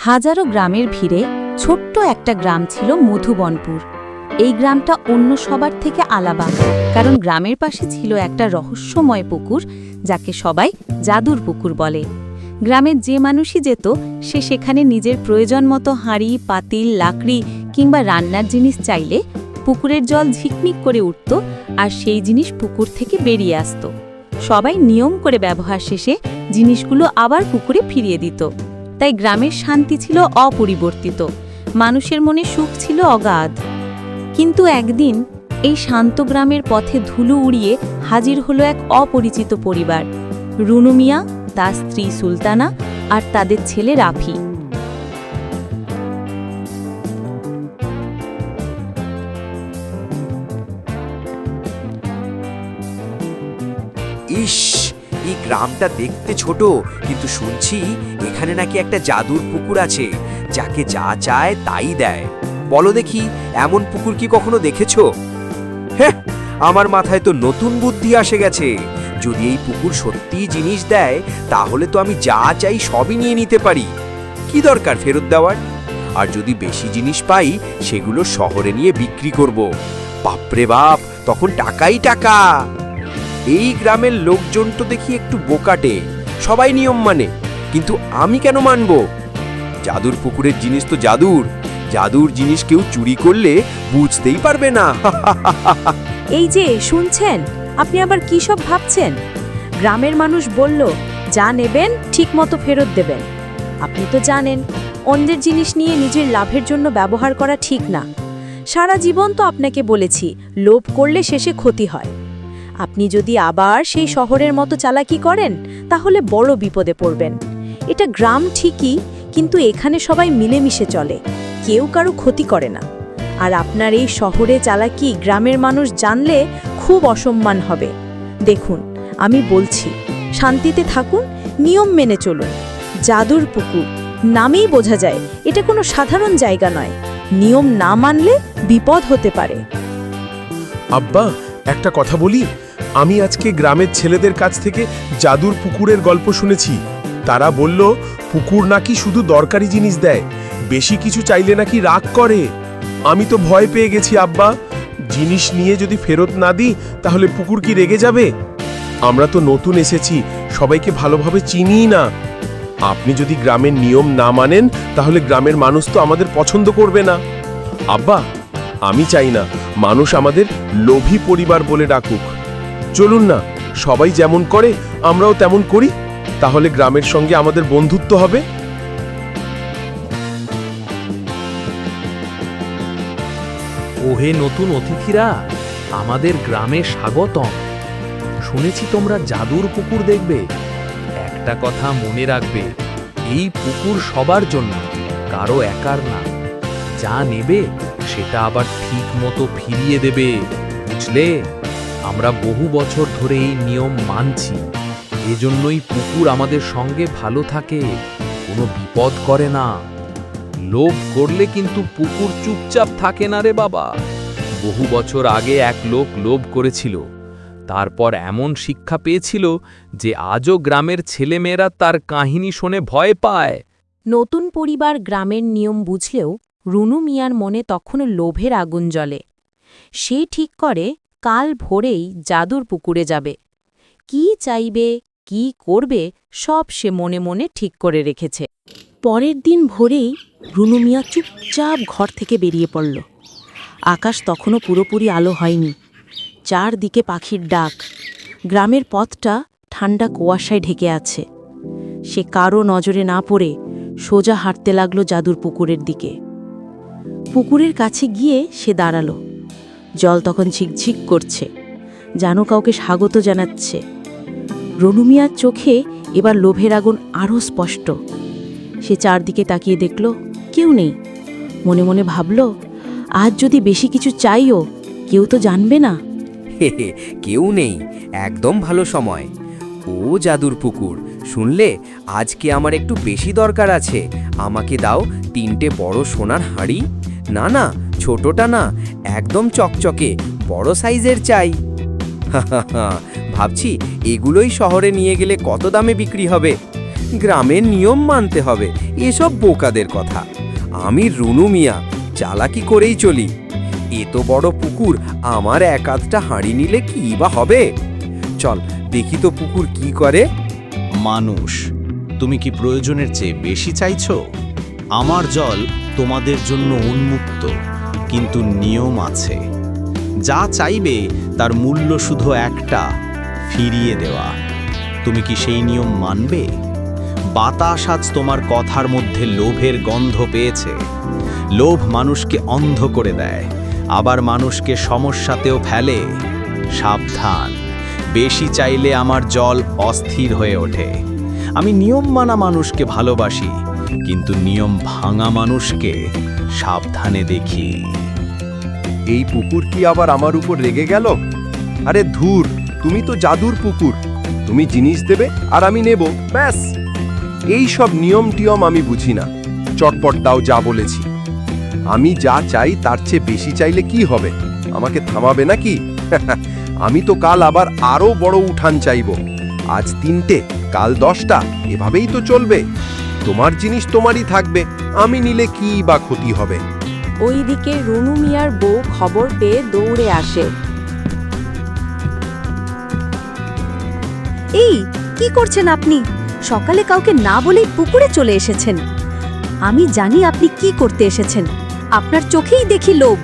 হাজারো গ্রামের ভিড়ে ছোট্ট একটা গ্রাম ছিল মধুবনপুর। এই গ্রামটা অন্য সবার থেকে আলাদা, কারণ গ্রামের পাশে ছিল একটা রহস্যময় পুকুর, যাকে সবাই জাদুর পুকুর বলে। গ্রামের যে মানুষই যেত, সে সেখানে নিজের প্রয়োজন মতো হাঁড়ি, পাতিল, লাকড়ি কিংবা রান্নার জিনিস চাইলে পুকুরের জল ঝিকমিক করে উঠত, আর সেই জিনিস পুকুর থেকে বেরিয়ে আসত। সবাই নিয়ম করে ব্যবহার শেষে জিনিসগুলো আবার পুকুরে ফিরিয়ে দিত। তাই গ্রামের শান্তি ছিল অপরিবর্তিত, মানুষের মনে সুখ ছিল অগাধ। কিন্তু একদিন এই শান্ত গ্রামের পথে ধুলো উড়িয়ে হাজির হলো এক অপরিচিত পরিবার, রুনু মিয়া, তার স্ত্রী সুলতানা আর তাদের ছেলে রাফি। ইস, এই গ্রামটা দেখতে ছোট, কিন্তু শুনছি এখানে নাকি একটা জাদুর পুকুর আছে, যাকে যা চায় তাই দেয়। বলো দেখি, এমন পুকুর কি কখনো দেখেছো? হ্যাঁ, আমার মাথায় তো নতুন বুদ্ধি আসে গেছে। যদি এই পুকুর সত্যিই জিনিস দেয়, তাহলে তো আমি যা চাই সবই নিয়ে নিতে পারি। কি দরকার ফেরত দেওয়ার? আর যদি বেশি জিনিস পাই, সেগুলো শহরে নিয়ে বিক্রি করব। বাপরে বাপ, তখন টাকাই টাকা। এই গ্রামের লোকজন তো দেখি একটু বোকাটে, সবাই নিয়ম মানে, কিন্তু আমি কেন মানব? জাদুর পুকুরের জিনিস তো জাদুর, জাদুর জিনিস কেউ চুরি করলে বুঝতেই পারবে না। এই যে শুনছেন, আপনি আবার কি সব ভাবছেন? গ্রামের মানুষ বলল, যা নেবেন ঠিক মতো ফেরত দেবেন। আপনি তো জানেন, অন্যের জিনিস নিয়ে নিজের লাভের জন্য ব্যবহার করা ঠিক না। সারা জীবন তো আপনাকে বলেছি, লোভ করলে শেষে ক্ষতি হয়। আপনি যদি আবার সেই শহরের মতো চালাকি করেন, তাহলে বড় বিপদে পড়বেন। এটা গ্রাম ঠিকই, কিন্তু এখানে সবাই মিলেমিশে চলে, কেউ কারো ক্ষতি করে না। আর আপনার এই শহরে চালাকি গ্রামের মানুষ জানলে খুব অসম্মান হবে। দেখুন, আমি বলছি, শান্তিতে থাকুন, নিয়ম মেনে চলুন। জাদুর পুকুর নামেই বোঝা যায় এটা কোনো সাধারণ জায়গা নয়। নিয়ম না মানলে বিপদ হতে পারে। আব্বা, একটা কথা বলি, আমি আজকে গ্রামের ছেলেদের কাছ থেকে জাদুর পুকুরের গল্প শুনেছি। তারা বলল, পুকুর নাকি শুধু দরকারি জিনিস দেয়, বেশি কিছু চাইলে নাকি রাগ করে। আমি তো ভয় পেয়ে গেছি আব্বা, জিনিস নিয়ে যদি ফেরত না দিই, তাহলে পুকুর কি রেগে যাবে? আমরা তো নতুন এসেছি, সবাইকে ভালোভাবে চিনিই না। আপনি যদি গ্রামের নিয়ম না মানেন, তাহলে গ্রামের মানুষ তো আমাদের পছন্দ করবে না। আব্বা, আমি চাই না মানুষ আমাদের লোভী পরিবার বলে ডাকুক। চলুন না, সবাই যেমন করে আমরাও তেমন করি, তাহলে গ্রামের সঙ্গে আমাদের বন্ধুত্ব হবে। ওহে নতুন অতিথিরা, আমাদের গ্রামে স্বাগতম। শুনেছি তোমরা জাদুর পুকুর দেখবে। একটা কথা মনে রাখবে, এই পুকুর সবার জন্য, কারো একার না। যা নেবে সেটা আবার ঠিক মতো ফিরিয়ে দেবে, বুঝলে? আমরা বহু বছর ধরে এই নিয়ম মানছি, এজন্যই পুকুর আমাদের সঙ্গে ভালো থাকে, কোনো বিপদ করে না। লোভ করলে কিন্তু পুকুর চুপচাপ থাকে না রে বাবা। বহু বছর আগে এক লোক লোভ করেছিল, তারপর এমন শিক্ষা পেয়েছিল যে আজও গ্রামের ছেলেমেয়েরা তার কাহিনী শুনে ভয় পায়। নতুন পরিবার গ্রামের নিয়ম বুঝলেও রুনু মিয়ার মনে তখনও লোভের আগুন জ্বলে। সে ঠিক করে কাল ভোরেই জাদুর পুকুরে যাবে। কি চাইবে, কি করবে, সব সে মনে মনে ঠিক করে রেখেছে। পরের দিন ভোরেই রুনু মিয়া চুপচাপ ঘর থেকে বেরিয়ে পড়ল। আকাশ তখনও পুরোপুরি আলো হয়নি, চারদিকে পাখির ডাক। গ্রামের পথটা ঠান্ডা কুয়াশায় ঢেকে আছে। সে কারো নজরে না পড়ে সোজা হাঁটতে লাগলো জাদুর পুকুরের দিকে। পুকুরের কাছে গিয়ে সে দাঁড়ালো। জল তখন ঝিকঝিক করছে, যেন কাউকে স্বাগত জানাচ্ছে। রুনু মিয়ার চোখে এবার লোভের আগুন আরও স্পষ্ট। সে চারদিকে তাকিয়ে দেখল, কেউ নেই। মনে মনে ভাবল, আজ যদি বেশি কিছু চাইও, কেউ তো জানবে না। কেউ নেই, একদম ভালো সময়। ও জাদুর পুকুর, শুনলে আজকে আমার একটু বেশি দরকার আছে। আমাকে দাও 3টে বড় সোনার হাঁড়ি। না না, ছোটটা না, একদম চকচকে বড় সাইজের চাই। ভাবছি এগুলোই শহরে নিয়ে গেলে কত দামে বিক্রি হবে। গ্রামের নিয়ম মানতে হবে, এসব বোকাদের কথা। আমি রুনু মিয়া, চালাকি করেই চলি। এত বড় পুকুর, আমার এক আধটা হাঁড়ি নিলে কি বা হবে? চল দেখি তো পুকুর কি করে। মানুষ, তুমি কি প্রয়োজনের চেয়ে বেশি চাইছো? আমার জল তোমাদের জন্য উন্মুক্ত, কিন্তু নিয়ম আছে। যা চাইবে তার মূল্য শুধু একটা, ফিরিয়ে দেওয়া। তুমি কি সেই নিয়ম মানবে? বাতাস আজ তোমার কথার মধ্যে লোভের গন্ধ পেয়েছে। লোভ মানুষকে অন্ধ করে দেয়, আবার মানুষকে সমস্যাতেও ফেলে। সাবধান, বেশি চাইলে আমার জল অস্থির হয়ে ওঠে। আমি নিয়ম মানা মানুষকে ভালোবাসি, কিন্তু নিয়ম ভাঙা মানুষকে সাবধানে দেখি। এই পুকুর কি আবার আমার উপর রেগে গেল? আরে ধুর, তুমি তো জাদুর পুকুর। তুমি জিনিস দেবে আর আমি নেব, ব্যাস। এই সব নিয়ম টিয়ম আমি বুঝি না। চটপট দাও যা বলেছি। আমি যা চাই তার চেয়ে বেশি চাইলে কি হবে? আমাকে থামাবে নাকি? আমি তো কাল আবার আরো বড় উঠান চাইব। আজ 3টে, কাল 10টা, এভাবেই তো চলবে। তোমার জিনিস তোমারই থাকবে, আমি নিলে কি বা ক্ষতি হবে? ওইদিকে রুনু মিয়ার বউ খবর পেয়ে দৌড়ে আসে। এই কি করছেন আপনি? সকালে কাউকে না বলেই পুকুরে চলে এসেছেন। আমি জানি আপনি কি করতে এসেছেন। আপনার চোখেই দেখি লোভ।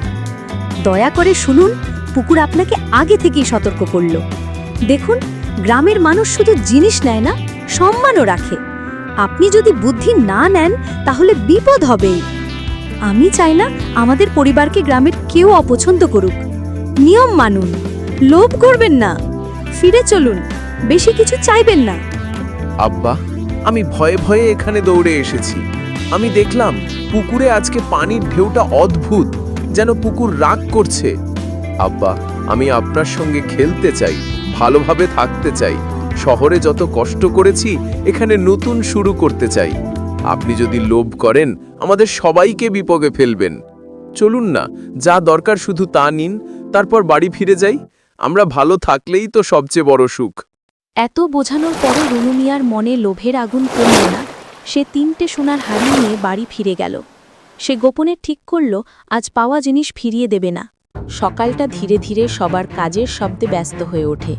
দয়া করে শুনুন, পুকুর আপনাকে আগে থেকেই সতর্ক করল। দেখুন, গ্রামের মানুষ শুধু জিনিস নেয় না, সম্মানও রাখে। আপনি যদি বুদ্ধি না নেন তাহলে বিপদ হবেই। আমি চাই না আমাদের পরিবারকে গ্রামের কেউ অপছন্দ করুক। নিয়ম মানুন, লোভ করবেন না, ফিরে চলুন, বেশি কিছু চাইবেন না। আব্বা, আমি ভয়ে ভয়ে এখানে দৌড়ে এসেছি। আমি দেখলাম পুকুরে আজকে পানির ঢেউটা অদ্ভুত, যেন পুকুর রাগ করছে। আব্বা, আমি আপনার সঙ্গে খেলতে চাই, ভালোভাবে থাকতে চাই। শহরে যত কষ্ট করেছি, এখানে নতুন শুরু করতে চাই। আপনি যদি লোভ করেন, আমাদের সবাইকে বিপদে ফেলবেন। চলুন না, যা দরকার শুধু তা নিন, তারপর বাড়ি ফিরে যাই। আমরা ভালো থাকলেই তো সবচেয়ে বড় সুখ। এত বোঝানোর পরও রুনু মিয়ার মনে লোভের আগুন কমল না। সে 3টে সোনার হাড়ি নিয়ে বাড়ি ফিরে গেল। সে গোপনে ঠিক করল আজ পাওয়া জিনিস ফিরিয়ে দেবে না। সকালটা ধীরে ধীরে সবার কাজের শব্দে ব্যস্ত হয়ে ওঠে,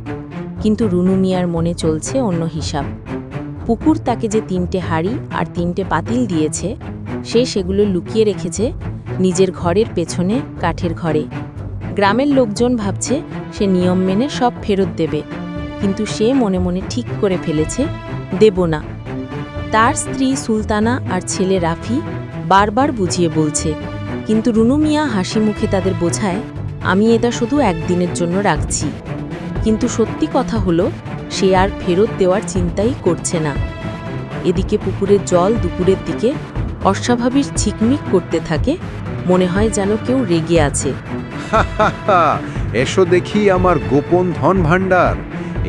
কিন্তু রুনু মিয়ার মনে চলছে অন্য হিসাব। পুকুর তাকে যে 3টে হাড়ি আর 3টে পাতিল দিয়েছে, সে সেগুলো লুকিয়ে রেখেছে নিজের ঘরের পেছনে কাঠের ঘরে। গ্রামের লোকজন ভাবছে সে নিয়ম মেনে সব ফেরত দেবে, কিন্তু সে মনে মনে ঠিক করে ফেলেছে দেব না। তার স্ত্রী সুলতানা আর ছেলে রাফি বারবার বুঝিয়ে বলছে, কিন্তু রুনু মিয়া হাসি মুখে তাদের বোঝায়, আমি এটা শুধু একদিনের জন্য রাখছি। কিন্তু সত্যি কথা হলো, সে আর ফেরত দেওয়ার চিন্তাই করছে না। এদিকে পুকুরের জল দুপুরের দিকে অস্বাভাবিক ঝিকমিক করতে থাকে, মনে হয় যেন কেউ রেগে আছে। এসো দেখি আমার গোপন ধন ভাণ্ডার।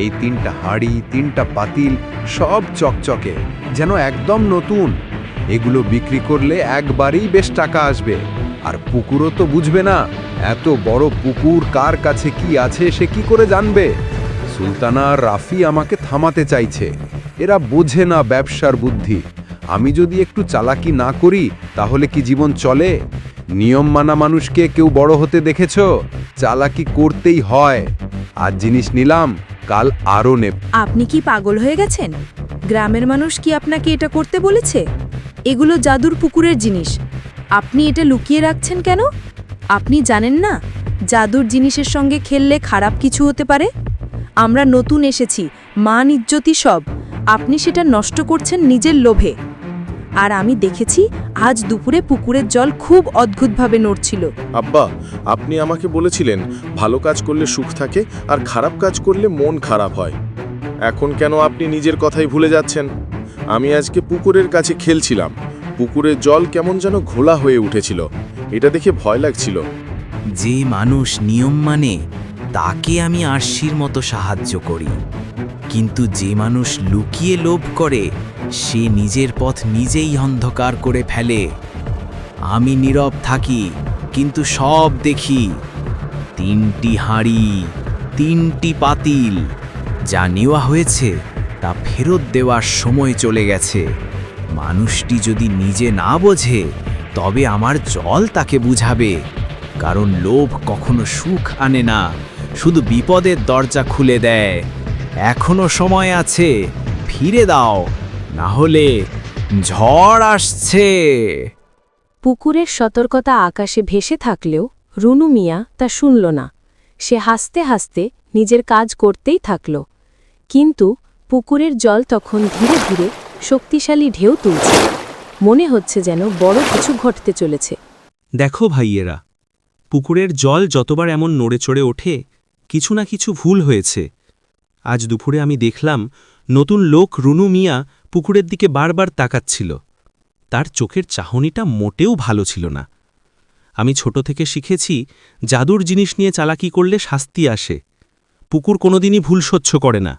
এই 3টা হাড়ি, 3টা পাতিল, সব চকচকে, যেন একদম নতুন। এগুলো বিক্রি করলে একবারেই বেশ টাকা আসবে। আর পুকুরও তো বুঝবে না, এত বড় পুকুর কার কাছে কি আছে সে কি করে জানবে? সুলতানা আর রাফি আমাকে থামাতে চাইছে। এরা বোঝে না ব্যবসার বুদ্ধি। আমি যদি একটু চালাকি না করি তাহলে কি জীবন চলে? নিয়ম মানা মানুষকে কেউ বড় হতে দেখেছ? চালাকি করতেই হয়। আজ জিনিস নিলাম, কাল আরও নেব। আপনি কি পাগল হয়ে গেছেন? গ্রামের মানুষ কি আপনাকে এটা করতে বলেছে? এগুলো জাদুর পুকুরের জিনিস। আপনি এটা লুকিয়ে রাখছেন কেন? আপনি জানেন না জাদুর জিনিসের সঙ্গে খেললে খারাপ কিছু হতে পারে? আমরা নতুন এসেছি, মান ইজ্জতি সব। আপনি সেটা নষ্ট করছেন নিজের লোভে। আর আমি দেখেছি আজ দুপুরে পুকুরের জল খুব অদ্ভুতভাবে নড়ছিল। আব্বা, আপনি আমাকে বলেছিলেন ভালো কাজ করলে সুখ থাকে আর খারাপ কাজ করলে মন খারাপ হয়। এখন কেন আপনি নিজের কথাই ভুলে যাচ্ছেন? আমি আজকে পুকুরের কাছে খেলছিলাম, পুকুরের জল কেমন যেন ঘোলা হয়ে উঠেছিল। এটা দেখে ভয় লাগছিল। যে মানুষ নিয়ম মানে তাকে আমি আরশির মতো সাহায্য করি, কিন্তু যে মানুষ লুকিয়ে লোভ করে সে নিজের পথ নিজেই অন্ধকার করে ফেলে। আমি নীরব থাকি, কিন্তু সব দেখি। 3টি হাঁড়ি, 3টি পাতিল, যা নেওয়া হয়েছে তা ফেরত দেওয়ার সময় চলে গেছে। মানুষটি যদি নিজে না বোঝে তবে আমার জল তাকে বুঝাবে, কারণ লোভ কখনো সুখ আনে না, শুধু বিপদের দরজা খুলে দেয়। এখনো সময় আছে, ফিরে দাও, না হলে ঝড় আসছে। পুকুরের সতর্কতা আকাশে ভেসে থাকলেও রুনু মিয়া তা শুনল না। সে হাসতে হাসতে নিজের কাজ করতেই থাকল। কিন্তু পুকুরের জল তখন ধীরে ধীরে শক্তিশালী ঢেউ তুলছে। মনে হচ্ছে যেন বড় কিছু ঘটতে চলেছে। দেখো ভাইয়েরা, পুকুরের জল যতবার এমন নড়ে চড়ে ওঠে, কিছু না কিছু ভুল হয়েছে। আজ দুপুরে আমি দেখলাম নতুন লোক রুনু মিয়া পুকুরের দিকে বারবার তাকাচ্ছিল। তার চোখের চাহনিটা মোটেও ভালো ছিল না। আমি ছোট থেকে শিখেছি জাদুর জিনিস নিয়ে চালাকি করলে শাস্তি আসে। পুকুর কোনোদিনই ভুল সহ্য করে না।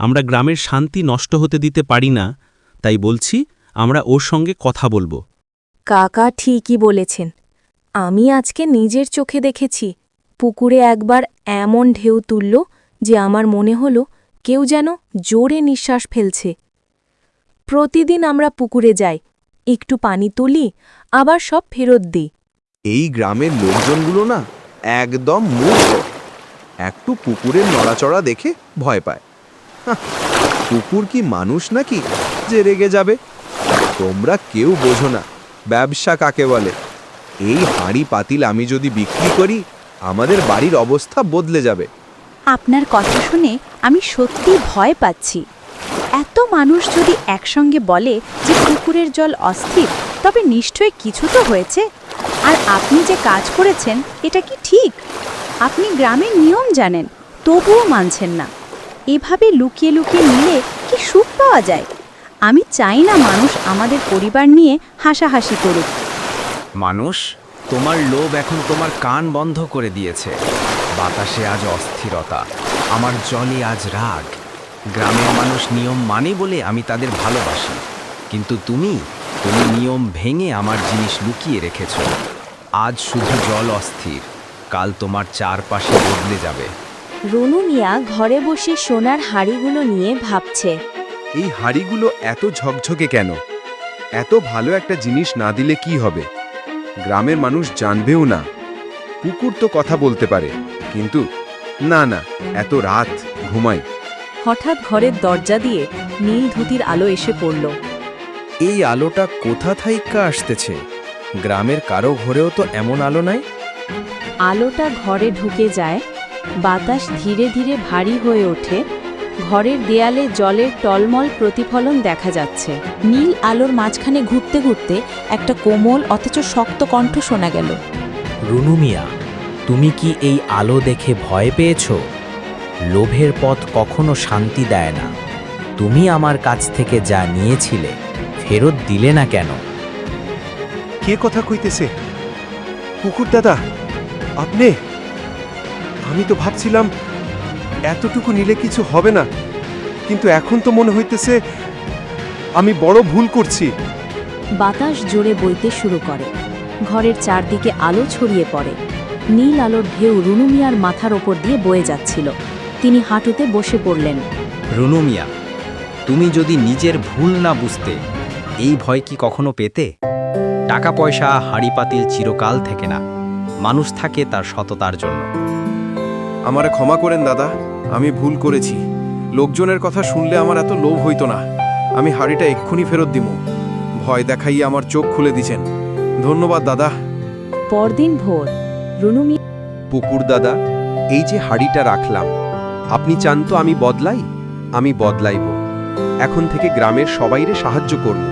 আমরা গ্রামের শান্তি নষ্ট হতে দিতে পারি না, তাই বলছি আমরা ওর সঙ্গে কথা বলবো। কাকা ঠিকই বলেছেন। আমি আজকে নিজের চোখে দেখেছি পুকুরে একবার এমন ঢেউ তুলল যে আমার মনে হলো কেউ যেন জোরে নিঃশ্বাস ফেলছে। প্রতিদিন আমরা পুকুরে যাই, একটু পানি তুলি, আবার সব ফেরত দিই। এই গ্রামের লোকজনগুলো না একদম মূর্খ। একটু পুকুরের নড়াচড়া দেখে ভয় পায়। হাহ, পুকুর কি মানুষ নাকি যে রেগে যাবে? তোমরা কেউ বোঝো না ব্যবসা কাকে বলে। এই হাঁড়ি পাতিল আমি যদি বিক্রি করি, আমাদের বাড়ির অবস্থা বদলে যাবে। আপনার কথা শুনে আমি সত্যি ভয় পাচ্ছি। এত মানুষ যদি একসঙ্গে বলে যে পুকুরের জল অস্থির, তবে নিশ্চয়ই কিছু তো হয়েছে। আর আপনি যে কাজ করেছেন এটা কি ঠিক? আপনি গ্রামের নিয়ম জানেন, তবুও মানছেন না। এভাবে লুকিয়ে লুকিয়ে নিলে কি সুখ পাওয়া যায়? আমি চাই না মানুষ আমাদের পরিবার নিয়ে হাসাহাসি করুক। মানুষ, তোমার লোভ এখন তোমার কান বন্ধ করে দিয়েছে। বাতাসে আজ অস্থিরতা, আমার জলে আজ রাগ। গ্রামের মানুষ নিয়ম মানে বলে আমি তাদের ভালোবাসি, কিন্তু তুমি নিয়ম ভেঙে আমার জিনিস লুকিয়ে রেখেছ। আজ শুধু জল অস্থির, কাল তোমার চারপাশে বদলে যাবে। রুনু মিয়া ঘরে বসে সোনার হাঁড়িগুলো নিয়ে ভাবছে। এই হাঁড়িগুলো এত ঝকঝকে কেন? এত ভালো একটা জিনিস না দিলে কি হবে? গ্রামের মানুষ জানবেও না। পুকুর তো কথা বলতে পারে, কিন্তু না না, এত রাত ঘুমাই। হঠাৎ ঘরের দরজা দিয়ে নীল ধুতির আলো এসে পড়ল। এই আলোটা কোথা থেকে আসতেছে? গ্রামের কারো ঘরেও তো এমন আলো নাই। আলোটা ঘরে ঢুকে যায়, বাতাস ধীরে ধীরে ভারী হয়ে ওঠে। ঘরের দেয়ালে জলের টলমল প্রতিফলন দেখা যাচ্ছে। নীল আলোর মাঝখানে ঘুরতে ঘুরতে একটা কোমল অথচ শক্ত কণ্ঠ শোনা গেল। রুনু মিয়া, তুমি কি এই আলো দেখে ভয় পেয়েছ? লোভের পথ কখনো শান্তি দেয় না। তুমি আমার কাছ থেকে যা নিয়েছিলে ফেরত দিলে না কেন? কে কথা কইতেছে? পুকুর দাদা, আপনি? আমি তো ভাবছিলাম এতটুকু নিলে কিছু হবে না, কিন্তু এখন তো মনে হইতেছে আমি বড় ভুল করছি। বাতাস জোরে বইতে শুরু করে। ঘরের চারদিকে আলো ছড়িয়ে পড়ে। নীল আলোর ঢেউ রুনু মিয়ার মাথার ওপর দিয়ে বয়ে যাচ্ছিল। তিনি হাঁটুতে বসে পড়লেন। রুনু মিয়া, তুমি যদি নিজের ভুল না বুঝতে, এই ভয় কি কখনো পেতে? টাকা পয়সা হাঁড়ি পাতিল চিরকাল থেকে না, মানুষ থাকে তার সততার জন্য। আমারে ক্ষমা করেন দাদা, আমি ভুল করেছি। লোকজনের কথা শুনলে আমার এত লোভ হইতো না। আমি হাড়িটা এক্ষুনি ফেরত দিব। ভয় দেখাইয়ে আমার চোখ খুলে দিছেন। ধন্যবাদ দাদা। পরদিন ভোর রুনু মিয়া পুকুর দাদা, এই যে হাড়িটা রাখলাম, আপনি চান তো আমি বদলাই? আমি বদলাইব। এখন থেকে গ্রামের সবাইরে সাহায্য করব।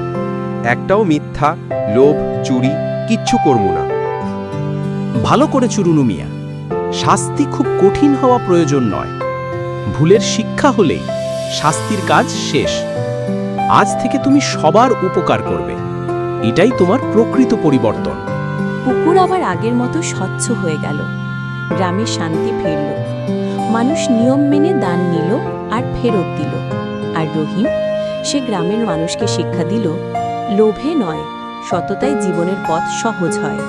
একটাও মিথ্যা, লোভ, চুরি কিচ্ছু করব না। ভালো করেছো রুনু মিয়া। শাস্তি খুব কঠিন হওয়া প্রয়োজন নয়। ভুলের শিক্ষা হলেই শাস্তির কাজ শেষ। আজ থেকে তুমি সবার উপকার করবে, এটাই তোমার প্রকৃত পরিবর্তন। পুকুর আবার আগের মতো স্বচ্ছ হয়ে গেল। গ্রামে শান্তি ফিরল। মানুষ নিয়ম মেনে দান নিল আর ফেরত দিল। আর রহিম, সে গ্রামের মানুষকে শিক্ষা দিল, লোভে নয়, সততায় জীবনের পথ সহজ হয়।